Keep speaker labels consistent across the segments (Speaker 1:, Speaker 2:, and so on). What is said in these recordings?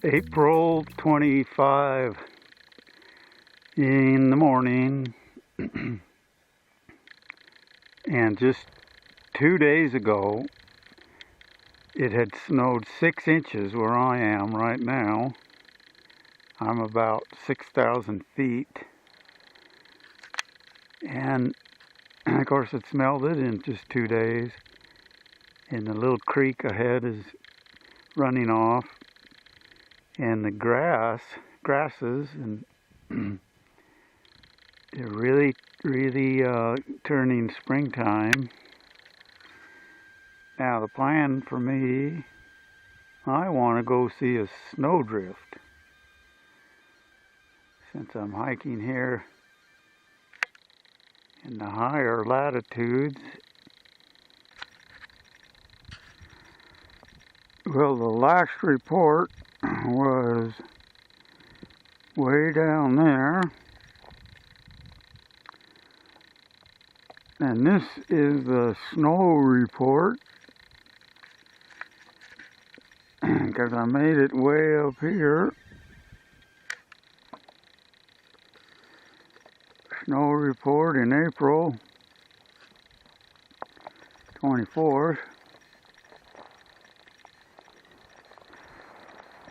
Speaker 1: April 25 in the morning, and just 2 days ago it had snowed 6 inches where I am right now. I'm about 6,000 feet, and of course it's melted in just 2 days, and the little creek ahead is running off, and the grasses, and they're really turning springtime. Now the plan for me, I want to go see a snowdrift. Since I'm hiking here in the higher latitudes, well, the last report was way down there, and this is the snow report, because I made it way up here. Snow report in April 24th,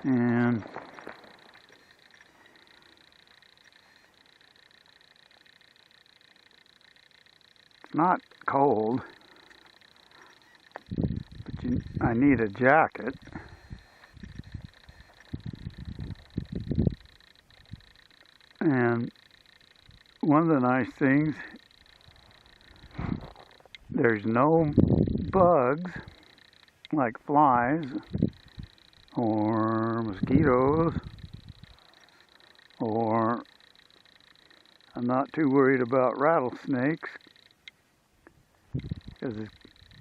Speaker 1: and it's not cold, but I need a jacket. And one of the nice things, there's no bugs like flies or mosquitoes, or I'm not too worried about rattlesnakes, because it's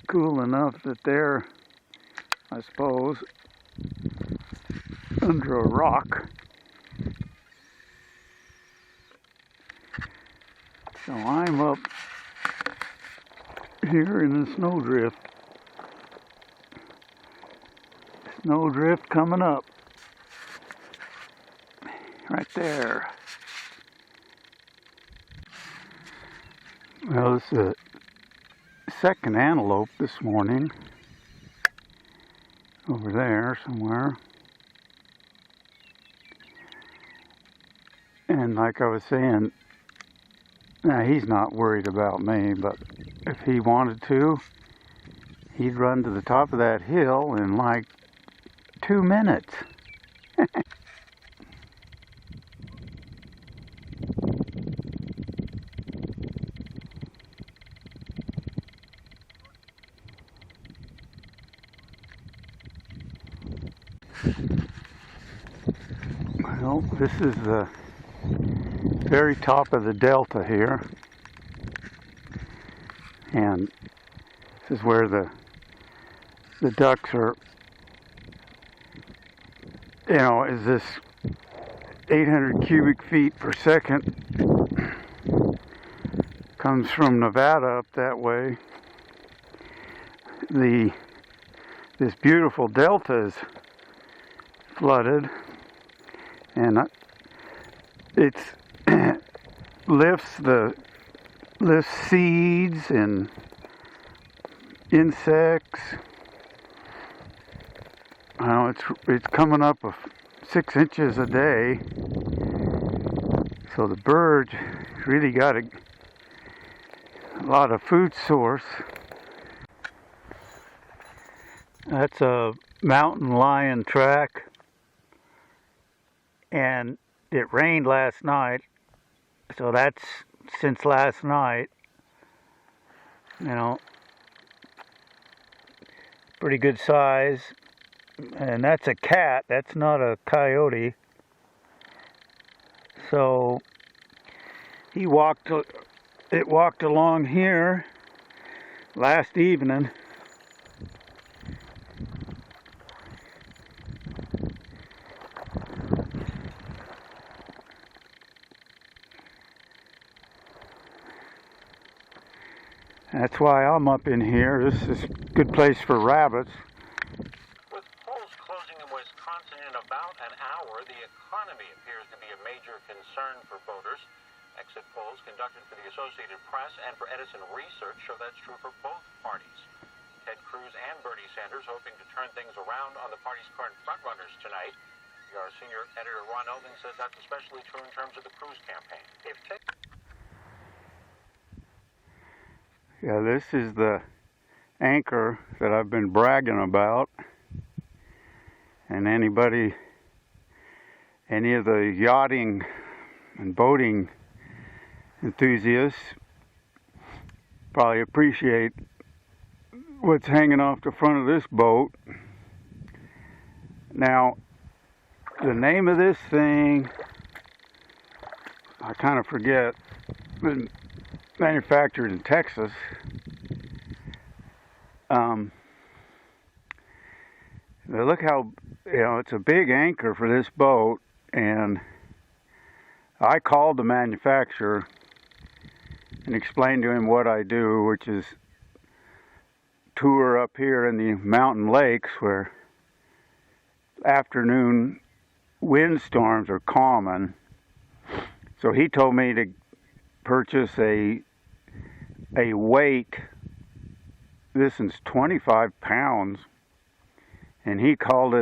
Speaker 1: cool enough that they're, I suppose, under a rock. So I'm up here in the snowdrift. Snowdrift coming up. Right there. Well, it's the second antelope this morning. Over there somewhere. And like I was saying, now he's not worried about me, but if he wanted to, he'd run to the top of that hill in like 2 minutes. Well, this is the very top of the delta here, and this is where the ducks are, is this 800 cubic feet per second comes from Nevada up that way. This beautiful delta is flooded, and it's lifts seeds and insects. It's coming up 6 inches a day, so the birds really got a lot of food source. That's a mountain lion track, and it rained last night, so that's since last night. Pretty good size, and that's a cat, that's not a coyote. So it walked along here last evening. That's why I'm up in here. This is a good place for rabbits.
Speaker 2: With polls closing in Wisconsin in about an hour, the economy appears to be a major concern for voters. Exit polls conducted for the Associated Press and for Edison Research show that's true for both parties. Ted Cruz and Bernie Sanders hoping to turn things around on the party's current frontrunners tonight. Our senior editor Ron Elding says that's especially true in terms of the Cruz campaign.
Speaker 1: Yeah, this is the anchor that I've been bragging about. And any of the yachting and boating enthusiasts probably appreciate what's hanging off the front of this boat. Now, the name of this thing, I kind of forget. Manufactured in Texas. Look how, it's a big anchor for this boat, and I called the manufacturer and explained to him what I do, which is tour up here in the mountain lakes where afternoon windstorms are common. So he told me to purchase a weight. This is 25 pounds, and he termed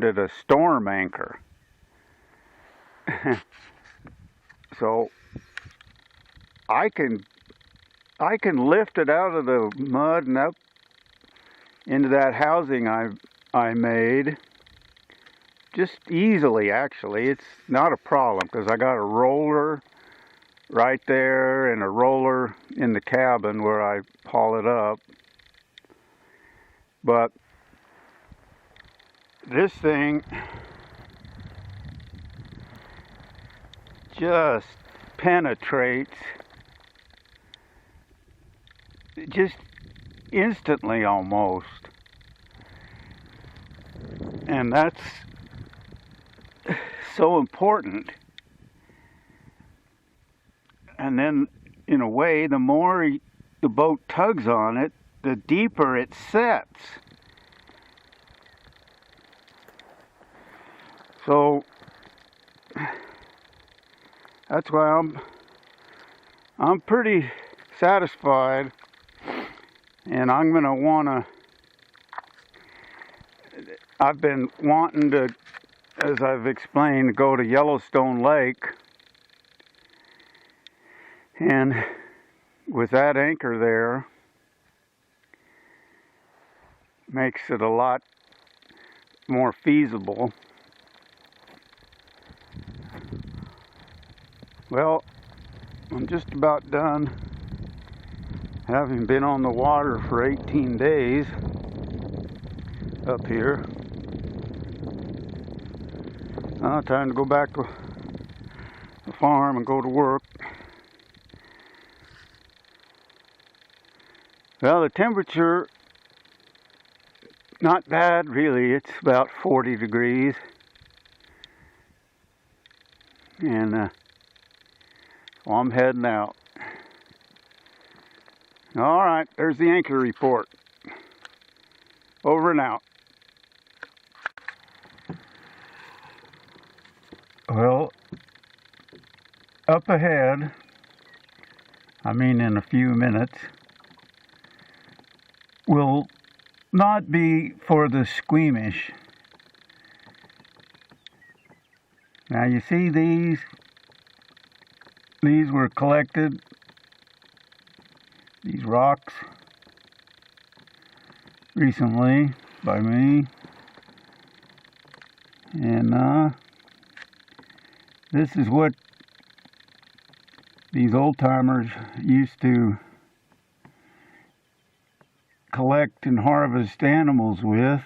Speaker 1: it a storm anchor. So I can lift it out of the mud and up into that housing I made just easily. Actually, it's not a problem because I got a roller right there and a roller in the cabin where I haul it up. But this thing just penetrates just instantly almost. And that's so important. And then, in a way, the more the boat tugs on it, the deeper it sets. So that's why I'm pretty satisfied, and I'm gonna I've been wanting to as I've explained, go to Yellowstone Lake, and with that anchor there, makes it a lot more feasible. Well, I'm just about done, having been on the water for 18 days up here. Now time to go back to the farm and go to work. Well, the temperature, not bad really. It's about 40 degrees. And so I'm heading out. All right, there's the anchor report. Over and out. Well, up ahead, I mean in a few minutes, will not be for the squeamish. Now you see these were collected, these rocks, recently by me, and this is what these old-timers used to collect and harvest animals with.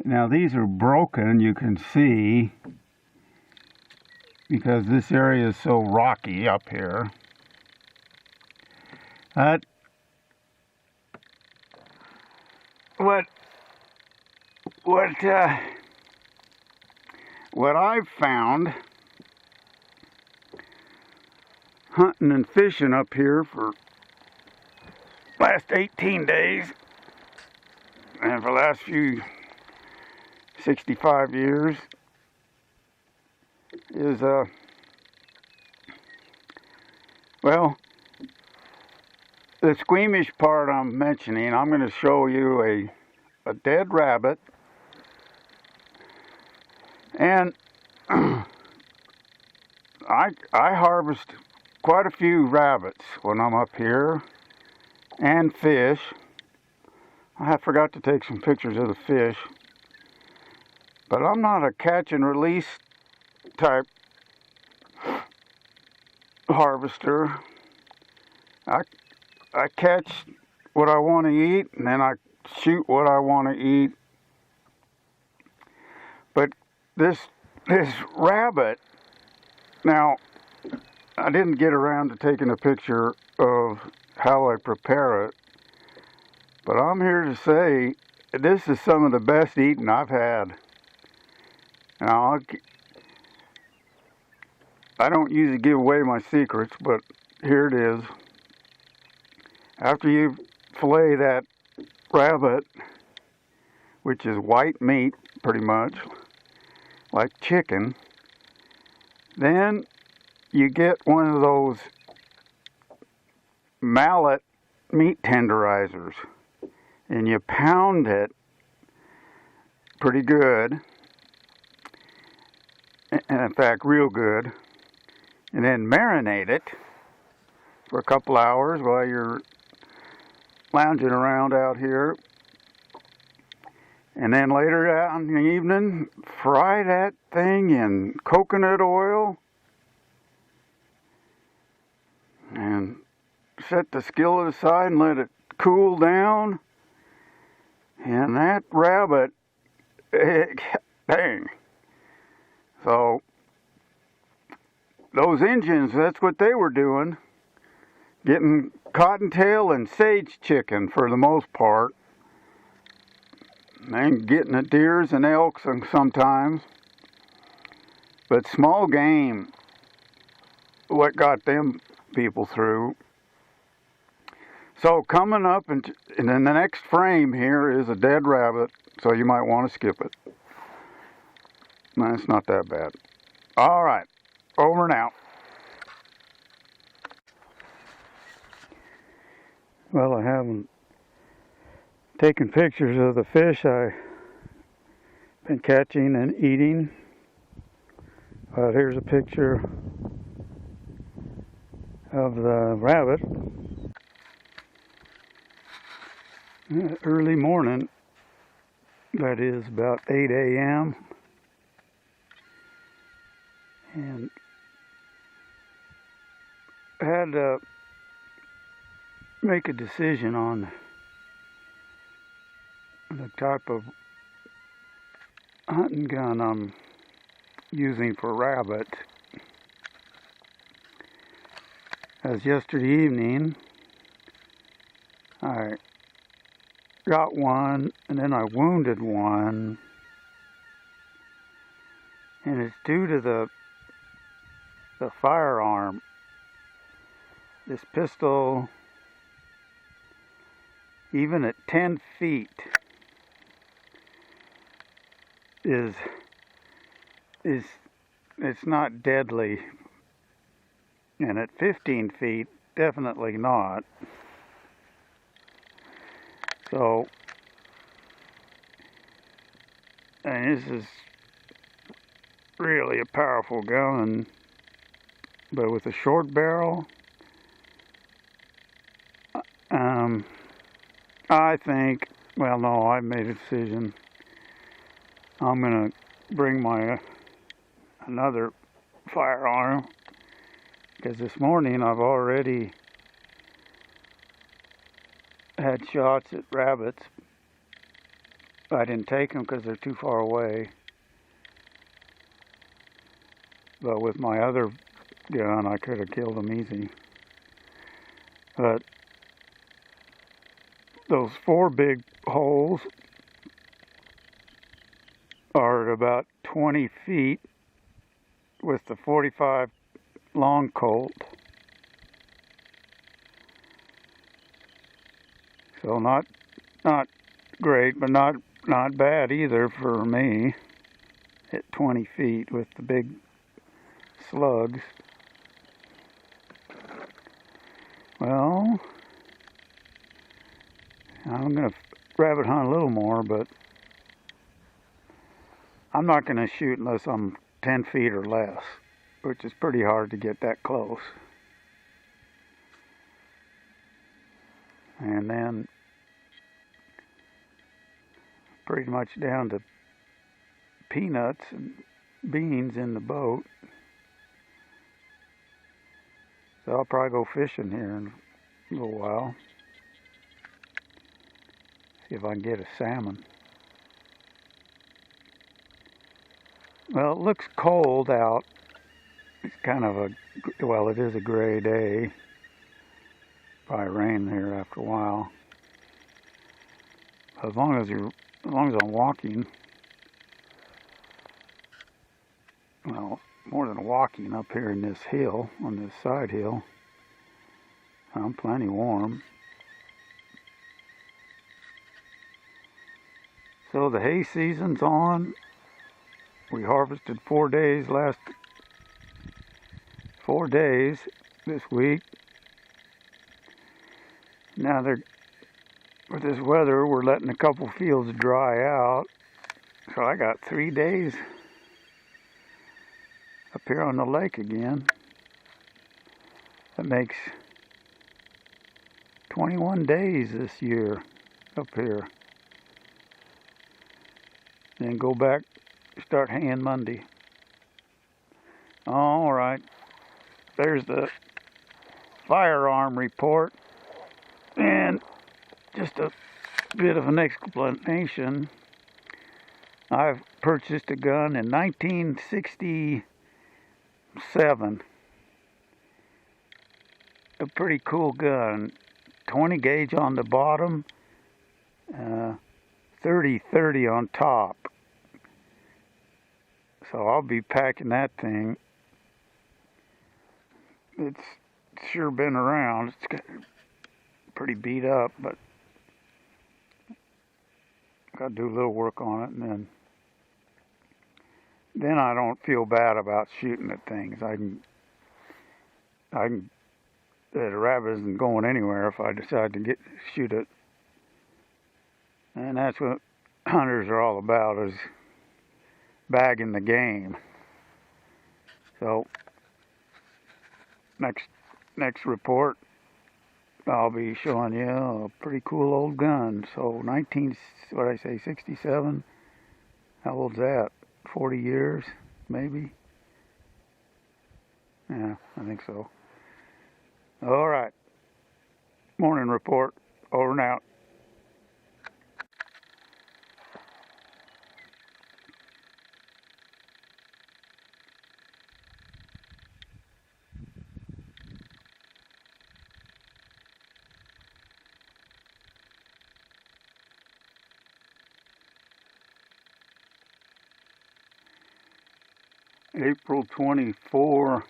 Speaker 1: Now these are broken, you can see, because this area is so rocky up here. What I've found hunting and fishing up here for last 18 days and for the last 65 years is well, the squeamish part I'm mentioning, I'm going to show you a dead rabbit, and I harvest quite a few rabbits when I'm up here, and fish. I forgot to take some pictures of the fish, but I'm not a catch and release type harvester. I catch what I want to eat, and then I shoot what I want to eat. But this rabbit, now I didn't get around to taking a picture of how I prepare it, but I'm here to say this is some of the best eating I've had. Now, I don't usually give away my secrets, but here it is. After you fillet that rabbit, which is white meat pretty much, like chicken, then you get one of those mallet meat tenderizers, and you pound it pretty good, in fact real good, and then marinate it for a couple hours while you're lounging around out here, and then later out in the evening fry that thing in coconut oil and set the skillet aside and let it cool down, and that rabbit, dang. So those Indians, that's what they were doing, getting cottontail and sage chicken for the most part, and getting at deers and elks and sometimes, but small game, what got them people through. So coming up, and in the next frame here is a dead rabbit, so you might want to skip it. No, it's not that bad. All right, over and out. Well, I haven't taken pictures of the fish I and catching and eating. But here's a picture of the rabbit. Early morning, that is about 8 a.m. and I had to make a decision on the type of hunting gun I'm using for rabbit. As yesterday evening, I got one and then I wounded one, and it's due to the firearm. This pistol, even at 10 feet, it's not deadly, and at 15 feet, definitely not. So, and this is really a powerful gun, but with a short barrel, I think, well, no, I made a decision. I'm gonna bring my another firearm, because this morning I've already had shots at rabbits. I didn't take them because they're too far away. But with my other gun, I could have killed them easy. But those 4 big holes are at about 20 feet with the .45 long Colt. So not great, but not bad either for me at 20 feet with the big slugs. Well, I'm going to rabbit hunt a little more, but I'm not going to shoot unless I'm 10 feet or less, which is pretty hard to get that close. And then pretty much down to peanuts and beans in the boat. So I'll probably go fishing here in a little while. See if I can get a salmon. Well, it looks cold out. It's kind of well, it is a gray day. Probably rain here after a while. As long as I'm walking, well, more than walking up here in this hill, on this side hill, I'm plenty warm. So the hay season's on. We harvested 4 days this week. Now with this weather, we're letting a couple fields dry out. So I got 3 days up here on the lake again. That makes 21 days this year up here. Then go back, start haying Monday. All right, there's the firearm report, and just a bit of an explanation. I've purchased a gun in 1967. A pretty cool gun, 20 gauge on the bottom, 30-30 on top. So I'll be packing that thing. It's sure been around. It's pretty beat up, but got to do a little work on it, and then I don't feel bad about shooting at things. I can. The rabbit isn't going anywhere if I decide to shoot it, and that's what hunters are all about: is bagging the game. So next report, I'll be showing you a pretty cool old gun. So 67? How old's that? 40 years, maybe? Yeah, I think so. All right. Morning report. Over and out. April 24,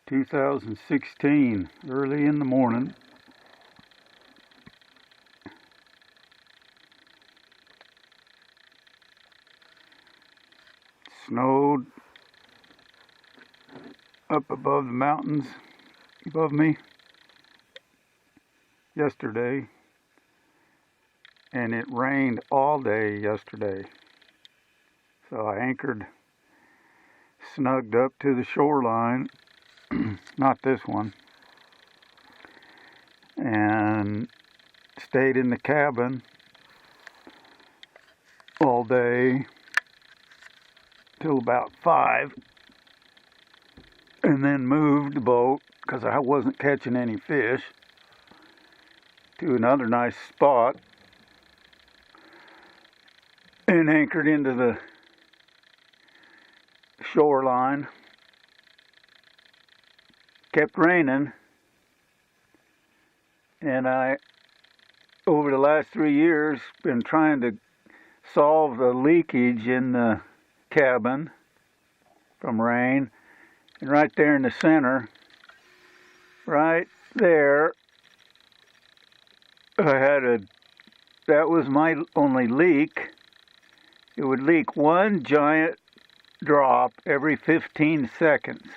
Speaker 1: 2016, early in the morning. Snowed up above the mountains above me yesterday, and it rained all day yesterday. So I anchored, snugged up to the shoreline, not this one, and stayed in the cabin all day till about 5, and then moved the boat because I wasn't catching any fish to another nice spot and anchored into the shoreline. Kept raining, and I, over the last 3 years, been trying to solve the leakage in the cabin from rain. And right there in the center, right there, that was my only leak. It would leak one giant drop every 15 seconds.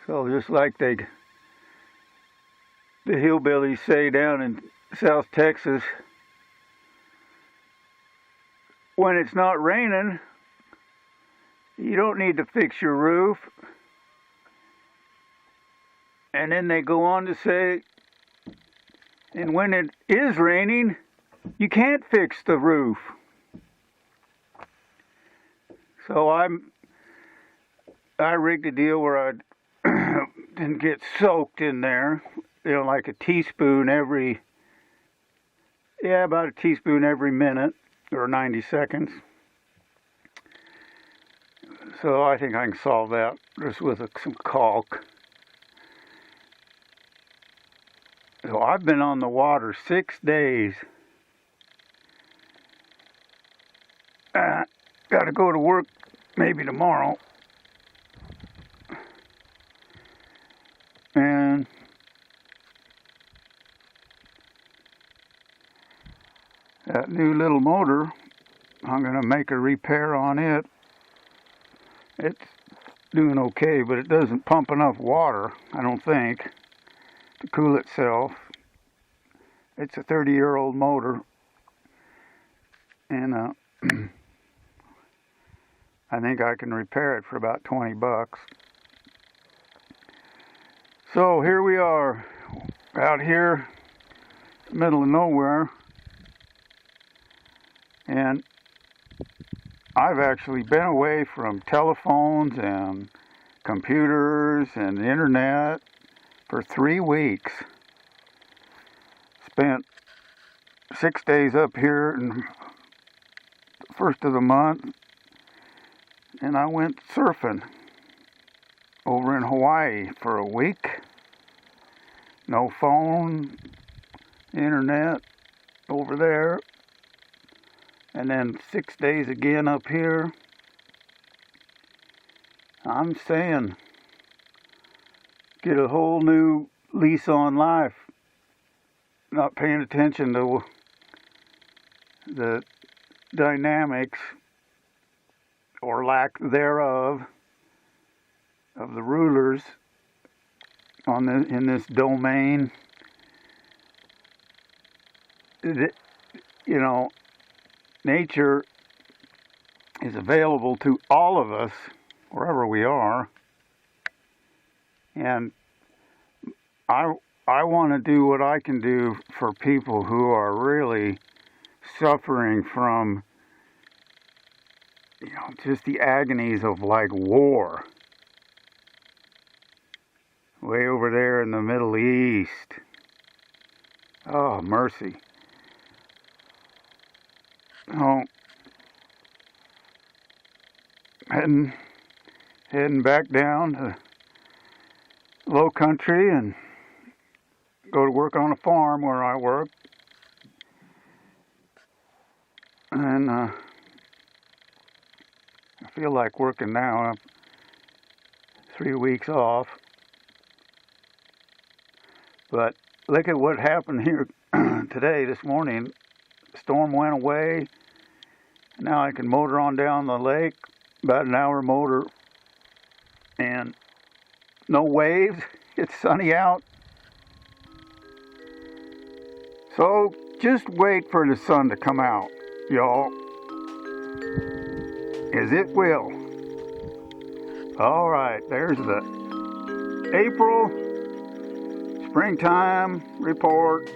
Speaker 1: So just like the hillbillies say down in South Texas, when it's not raining, you don't need to fix your roof. And then they go on to say, and when it is raining, you can't fix the roof. So I rigged a deal where I didn't get soaked in there, like a teaspoon about a teaspoon every minute or 90 seconds. So I think I can solve that just with some caulk. So I've been on the water 6 days. Got to go to work maybe tomorrow. And that new little motor, I'm going to make a repair on it. It's doing okay, but it doesn't pump enough water, I don't think, to cool itself. It's a 30-year-old motor, and I think I can repair it for about 20 bucks. So here we are, out here, middle of nowhere, and I've actually been away from telephones and computers and the internet for 3 weeks. Spent 6 days up here in the first of the month, and I went surfing over in Hawaii for a week. No phone, internet over there. And then 6 days again up here. I'm saying, get a whole new lease on life. Not paying attention to the dynamics or lack thereof of the rulers in this domain. nature is available to all of us wherever we are, and I want to do what I can do for people who are really suffering from, just the agonies of like war. Way over there in the Middle East. Oh, mercy. Oh, heading back down to low country and go to work on a farm where I work. And I feel like working now. I have 3 weeks off. But look at what happened here today, this morning. The storm went away. Now I can motor on down the lake, about an hour motor, and no waves. It's sunny out. So just wait for the sun to come out, y'all, as it will. All right, there's the April springtime report,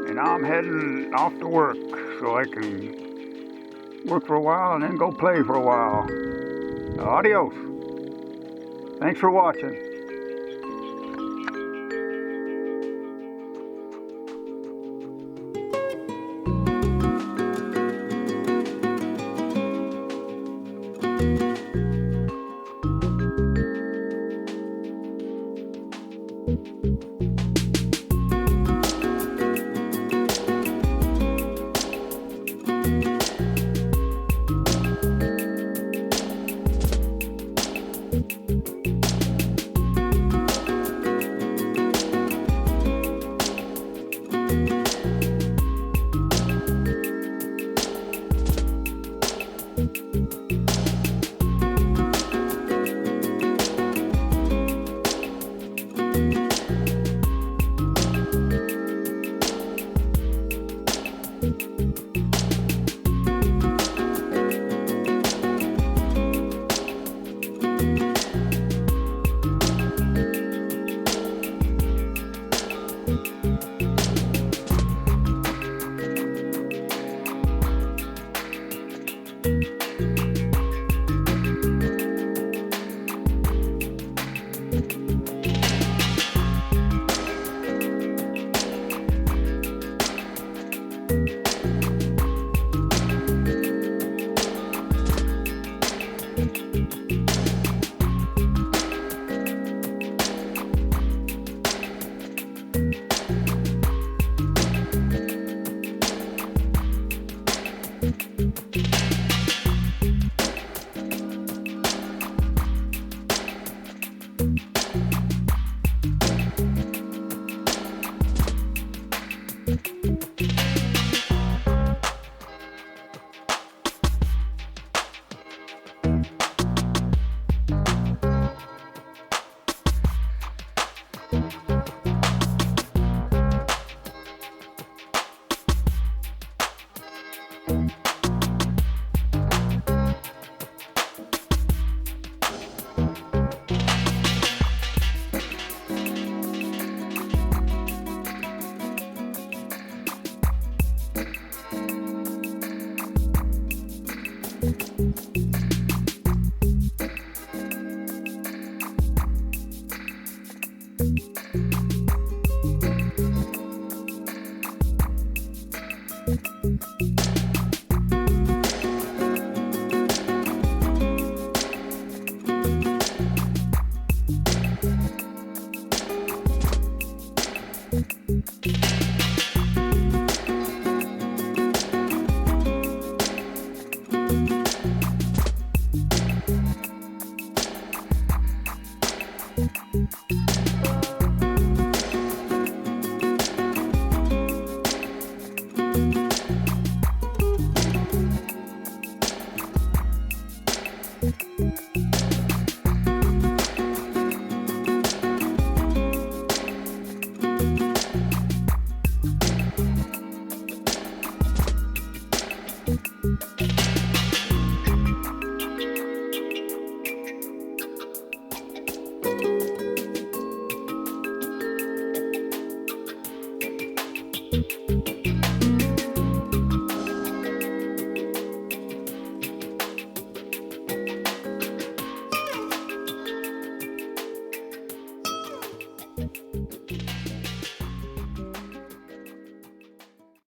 Speaker 1: and I'm heading off to work so I can work for a while and then go play for a while. Adios. Thanks for watching.